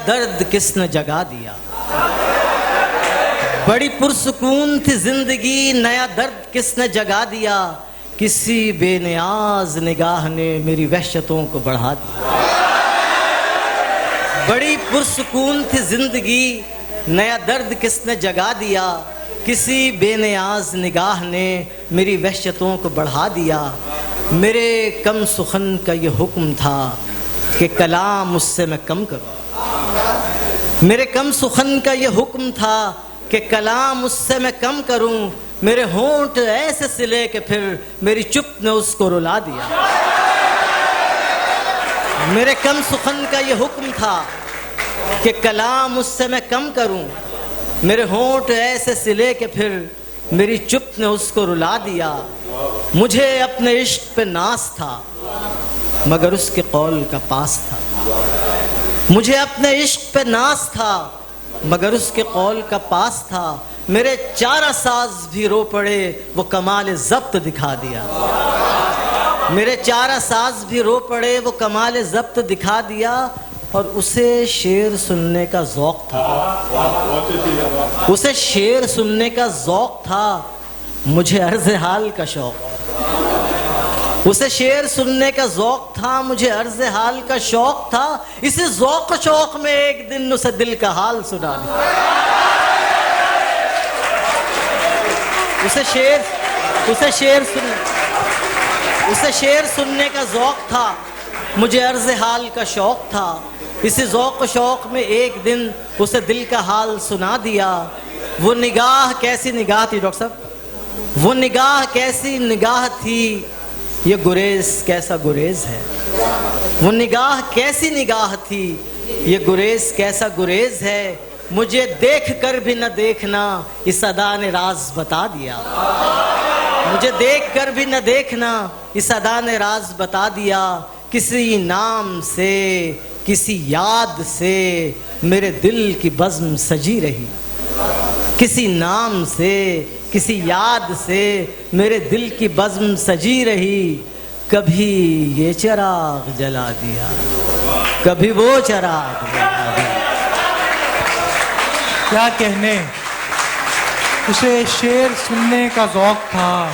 दर्द किसने जगा दिया। बड़ी पुरसुकून थी जिंदगी, नया दर्द किसने जगा दिया। किसी बेनियाज निगाह ने मेरी वहशतों को बढ़ा दिया। बड़ी पुरसुकून थी जिंदगी, नया दर्द किसने जगा दिया। किसी बेनियाज निगाह ने मेरी वहशतों को बढ़ा दिया। मेरे कम सुखन का ये हुक्म था कि कलाम उससे मैं कम करूं। मेरे कम सुखन का ये हुक्म था कि कलाम उससे मैं कम करूं। मेरे होंठ ऐसे सिले कि फिर मेरी चुप ने उसको रुला दिया। मेरे कम सुखन का ये हुक्म था कि कलाम उससे मैं कम करूं। मेरे होंठ ऐसे सिले कि फिर मेरी चुप ने उसको रुला दिया। मुझे अपने इश्क पे नाज था मगर उसके कौल का पास था। मुझे अपने इश्क पे नाज था मगर उसके कौल का पास था। मेरे चारा साज भी रो पड़े, वो कमाल ज़ब्त दिखा दिया। मेरे चारा साज भी रो पड़े, वो कमाल ज़ब्त दिखा दिया। और उसे शेर सुनने का ज़ौक़ था। उसे शेर सुनने का ज़ौक़ था, मुझे अर्ज़ हाल का शौक़। उसे शेर सुनने का ज़ौक़ था, मुझे अर्ज़ हाल का शौक़ था। इसी ज़ौक़ शौक़ में एक दिन उसे दिल का हाल सुना दिया। उसे शेर सुनने का ज़ौक़ था, मुझे अर्ज़ हाल का शौक़ था। इसी ज़ौक़ शौक़ में एक दिन उसे दिल का हाल सुना दिया। वो निगाह कैसी निगाह थी डॉक्टर साहब, वो निगाह कैसी निगाह थी, ये गुरेज कैसा गुरेज है। वो निगाह कैसी निगाह थी, ये गुरेज कैसा गुरेज है। मुझे देख कर भी न देखना, इस अदा ने राज बता दिया। मुझे देख कर भी न देखना, इस अदा ने राज बता दिया। किसी नाम से, किसी याद से मेरे दिल की बज़्म सजी रही। किसी नाम से, किसी याद से मेरे दिल की बज़्म सजी रही। कभी ये चिराग जला दिया, कभी वो चिराग जला दिया। क्या कहने, उसे शेर सुनने का ज़ौक़ था।